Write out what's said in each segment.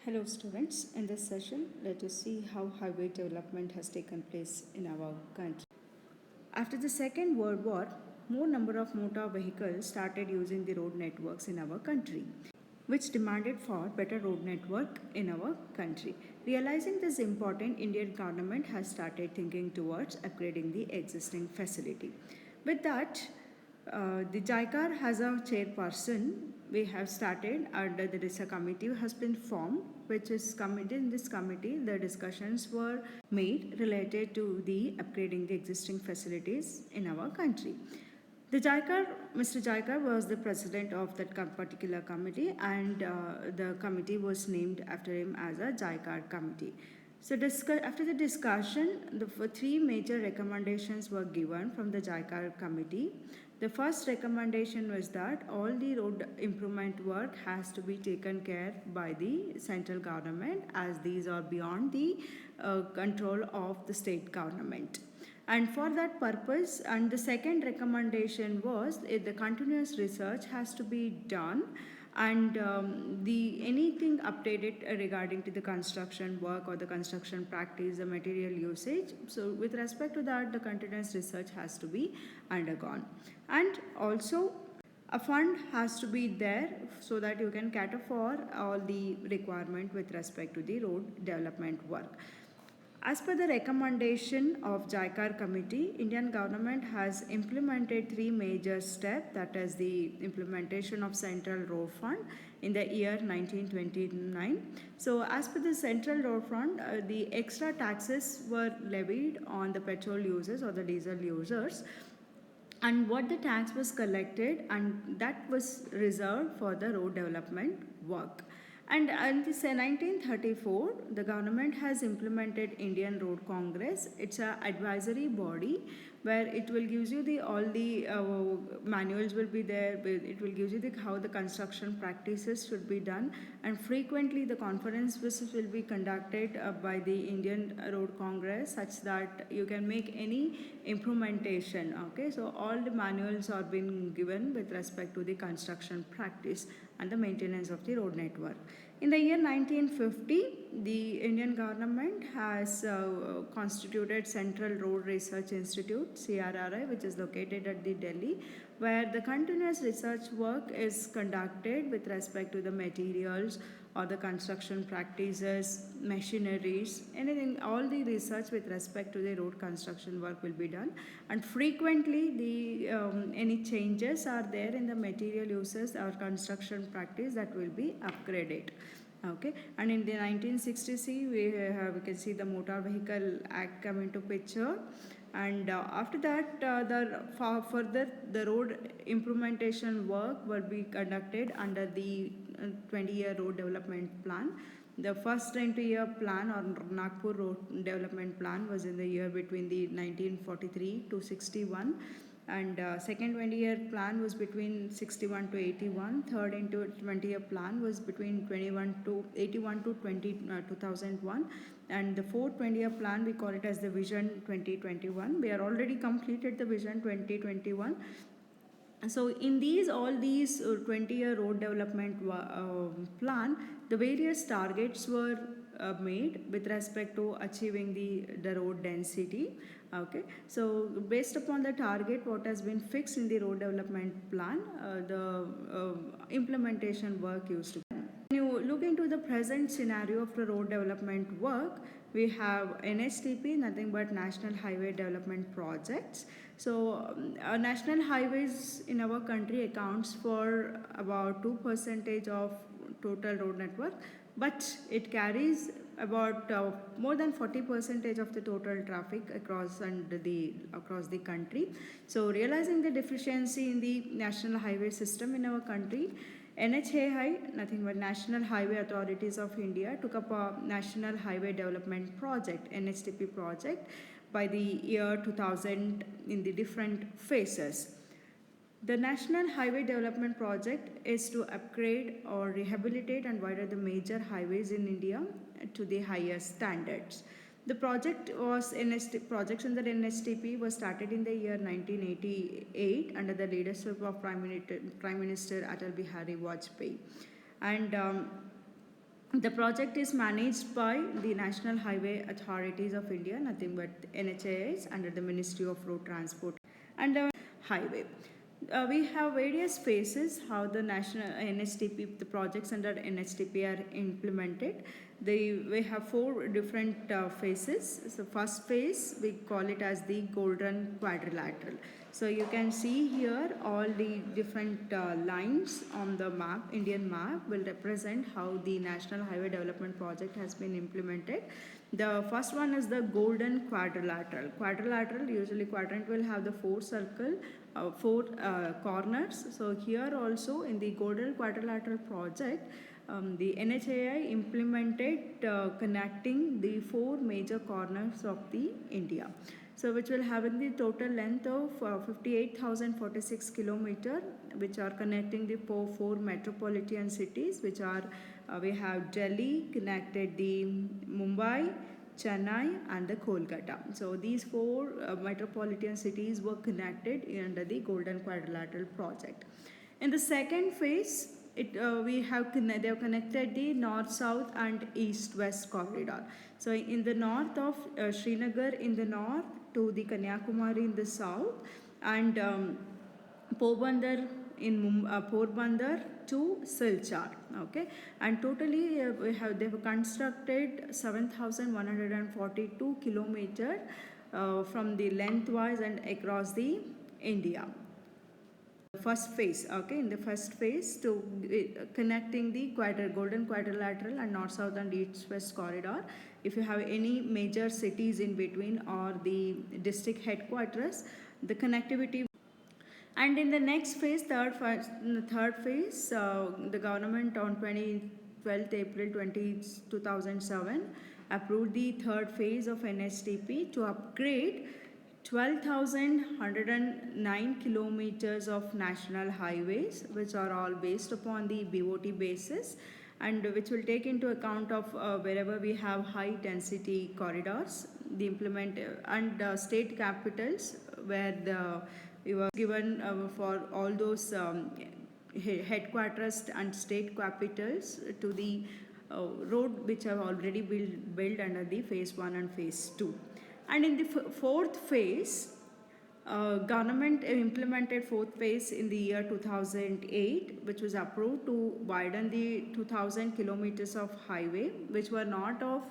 Hello students, in this session let us see how highway development has taken place in our country. After the Second World War, more number of motor vehicles started using the road networks in our country, which demanded for better road network in our country. Realizing this important, Indian government has started thinking towards upgrading the existing facility. With that, the JICAR has a chairperson. We have started and there is a committee has been formed, which is committee. In this committee the discussions were made related to the upgrading the existing facilities in our country. The JICAR, Mr. JICAR was the president of that particular committee, and the committee was named after him as a JICAR committee. So after the discussion, the three major recommendations were given from the JICAR committee. The first recommendation was that all the road improvement work has to be taken care by the central government, as these are beyond the control of the state government. And for that purpose, and the second recommendation was the continuous research has to be done, and anything updated regarding to the construction work or the construction practice, the material usage. So with respect to that, the continuous research has to be undergone. And also a fund has to be there so that you can cater for all the requirement with respect to the road development work. As per the recommendation of JICAR committee, Indian government has implemented three major steps, that is the implementation of Central Road Fund in the year 1929. So as per the Central Road Fund, the extra taxes were levied on the petrol users or the diesel users, and what the tax was collected, and that was reserved for the road development work. And in this 1934, the government has implemented Indian Road Congress. It's an advisory body where it will gives you the all the manuals will be there. It will give you the how the construction practices should be done, and frequently the conferences will be conducted by the Indian Road Congress, such that you can make any implementation. Okay, so all the manuals are being given with respect to the construction practice and the maintenance of the road network. In the year 1950, the Indian government has constituted Central Road Research Institute, CRRI, which is located at the Delhi, where the continuous research work is conducted with respect to the materials or the construction practices, machineries, anything, all the research with respect to the road construction work will be done. And frequently the any changes are there in the material uses or construction practice, that will be upgraded. Okay, and in the 1960s we can see the Motor Vehicle Act come into picture, and after that further the road implementation work will be conducted under the 20-year road development plan. The first 20-year plan or Nagpur road development plan was in the year between the 1943 to 61, and second 20-year plan was between 61 to 81. Third 20-year plan was between 81 to 2001, and the fourth 20-year plan we call it as the Vision 2021. We are already completed the Vision 2021. So in all these 20-year road development plan, the various targets were made with respect to achieving the road density. Okay, so based upon the target what has been fixed in the road development plan, the implementation work used to be. When you look into the present scenario of the road development work, we have NSTP, nothing but National Highway Development Projects. So national highways in our country accounts for about 2% of total road network, but it carries about more than 40% of the total traffic across the country. So realizing the deficiency in the national highway system in our country, NHAI, nothing but National Highway Authorities of India, took up a National Highway Development Project, NHTP project, by the year 2000 in the different phases. The National Highway Development Project is to upgrade or rehabilitate and widen the major highways in India to the highest standards. The project was projects under NSTP was started in the year 1988 under the leadership of Prime Minister Atal Bihari Vajpayee, and The project is managed by the National Highway Authorities of India, nothing but NHAIs under the Ministry of Road Transport and the Highway. We have various phases how the national NSTP, the projects under NSTP are implemented. We have four different phases. So first phase we call it as the golden quadrilateral. So you can see here all the different lines on the map, Indian map will represent how the National Highway Development Project has been implemented. The first one is the golden quadrilateral. Quadrilateral, usually quadrant will have the four corners. So here also in the golden quadrilateral project, the NHAI implemented connecting the four major corners of the India. So which will have the total length of 58,046 kilometer, which are connecting the four metropolitan cities, which are we have Delhi connected the Mumbai, Chennai and the Kolkata. So these four metropolitan cities were connected under the Golden Quadrilateral project. In the second phase, they have connected the north, south and east, west corridor. So in the north of Srinagar in the north to the Kanyakumari in the south, and Porbandar in Porbandar to Silchar. Okay, and totally they've constructed 7,142 kilometers from the lengthwise and across the India. First phase, okay, in the first phase to connecting the golden quadrilateral and north, south and east, west corridor. If you have any major cities in between or the district headquarters, the connectivity. And in the next phase, third phase, the government on 12th April 2007 approved the third phase of NSTP to upgrade 12,109 kilometers of national highways, which are all based upon the BOT basis, and which will take into account of wherever we have high density corridors, the implement and state capitals where we were given for all those headquarters and state capitals to the road which have already built under the phase 1 and phase 2. And in the fourth phase, government implemented fourth phase in the year 2008, which was approved to widen the 2,000 kilometers of highway, which were not a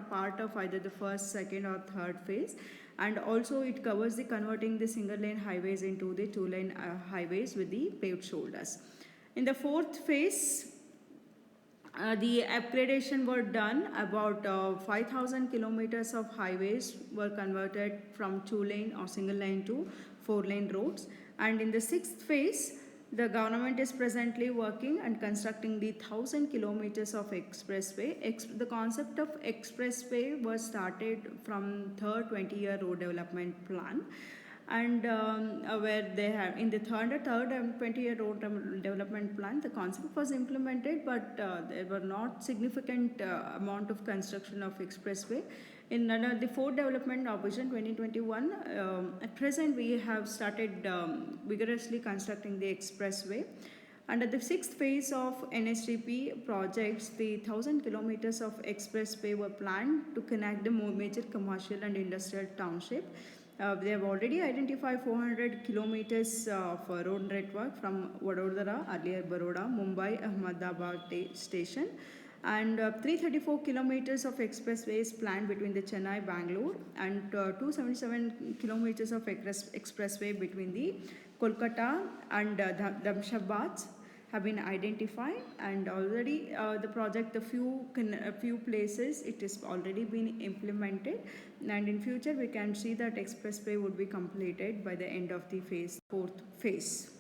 part of either the first, second or third phase. And also it covers the converting the single lane highways into the two lane highways with the paved shoulders. In the fourth phase, the upgradation were done. About 5,000 kilometers of highways were converted from two lane or single lane to four lane roads. And in the sixth phase, the government is presently working and constructing the 1,000 kilometers of expressway. The concept of expressway was started from third 20-year road development plan. And where they have in the third 20-year road development plan, the concept was implemented, but there were not significant amount of construction of expressway. In the fourth development of Vision 2021, at present we have started vigorously constructing the expressway. Under the sixth phase of NSTP projects, the 1,000 kilometers of expressway were planned to connect the major commercial and industrial township. They have already identified 400 kilometers of road network from Vadodara, earlier Baroda, Mumbai, Ahmedabad station, and 334 kilometers of expressways planned between the Chennai, Bangalore, and 277 kilometers of expressway between the Kolkata and Damshabad have been identified, and already the project, a few places it is already been implemented, and in future we can see that expressway would be completed by the end of the fourth phase.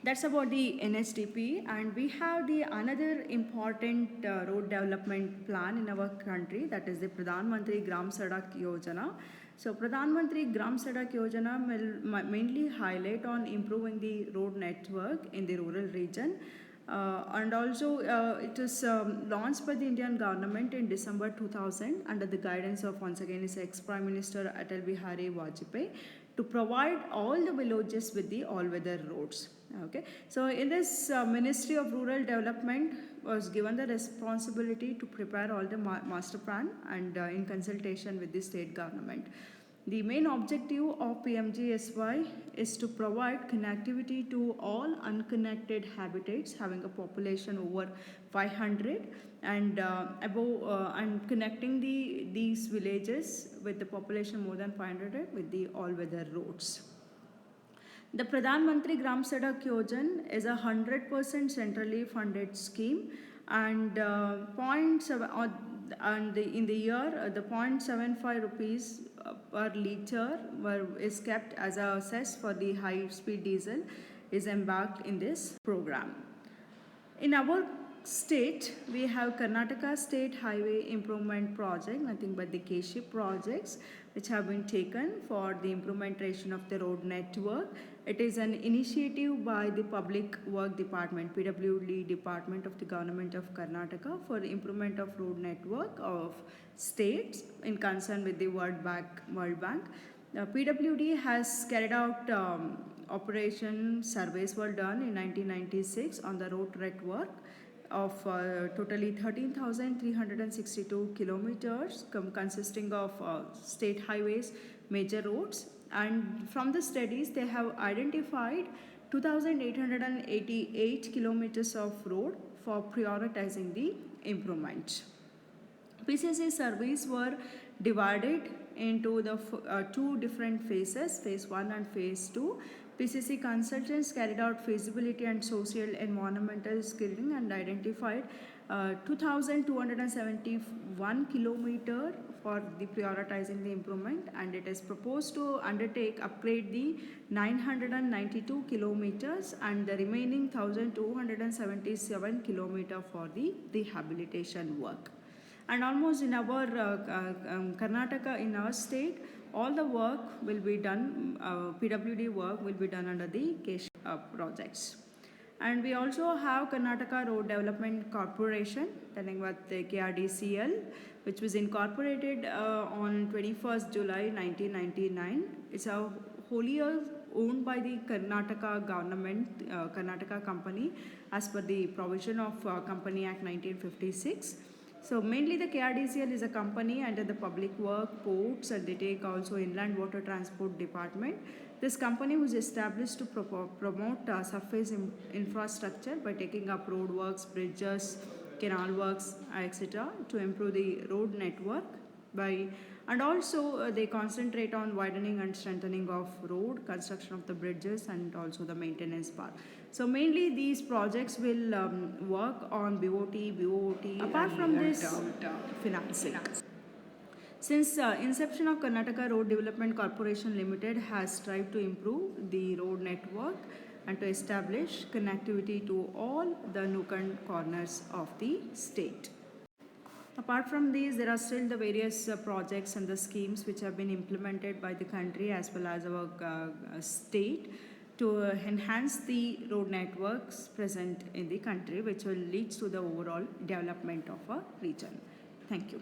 That's about the NSTP, and we have the another important road development plan in our country, that is the Pradhan Mantri Gram Sadak Yojana. So Pradhan Mantri Gram Sadak Yojana will mainly highlight on improving the road network in the rural region. And also it is launched by the Indian government in December 2000 under the guidance of once again his ex-Prime Minister Atal Bihari Vajpayee to provide all the villages with the all-weather roads. Okay, so in this Ministry of Rural Development, was given the responsibility to prepare all the master plan and in consultation with the state government. The main objective of PMGSY is to provide connectivity to all unconnected habitats having a population over 500 and above and connecting these villages with the population more than 500 with the all-weather roads. The Pradhan Mantri Gram Sadak Yojan is a 100% centrally funded scheme and in the year the 0.75 rupees per litre is kept as a cess for the high speed diesel is embarked in this program. In our state, we have Karnataka State Highway Improvement Project, nothing but the KSHIP projects which have been taken for the implementation of the road network. It is an initiative by the Public Work Department, PWD Department of the Government of Karnataka for the improvement of road network of states in concern with the World Bank. PWD has carried out operation surveys were done in 1996 on the road network of totally 13,362 kilometers consisting of state highways, major roads, and from the studies they have identified 2,888 kilometers of road for prioritizing the improvement. PCC surveys were divided into the two different phases, phase 1 and phase 2. PCC consultants carried out feasibility and social environmental screening and identified 2,271 kilometer for the prioritizing the improvement, and it is proposed to upgrade the 992 kilometers and the remaining 1,277 kilometer for the rehabilitation work. And almost in our Karnataka, in our state, all the work will be done, PWD work will be done under the KSHIP projects. And we also have Karnataka Road Development Corporation, telling about the KRDCL, which was incorporated on 21st July 1999. It's a wholly owned by the Karnataka government, Karnataka company, as per the provision of Company Act 1956. So mainly the KRDCL is a company under the Public Work, Ports, and they take also Inland Water Transport Department. This company was established to promote surface infrastructure by taking up road works, bridges, canal works, etc. to improve the road network and also they concentrate on widening and strengthening of road, construction of the bridges, and also the maintenance part. So mainly these projects will work on BOT, apart from this financing. Since inception of Karnataka Road Development Corporation Limited has strived to improve the road network and to establish connectivity to all the nook and corners of the state. Apart from these, there are still the various projects and the schemes which have been implemented by the country as well as our state to enhance the road networks present in the country, which will lead to the overall development of a region. Thank you.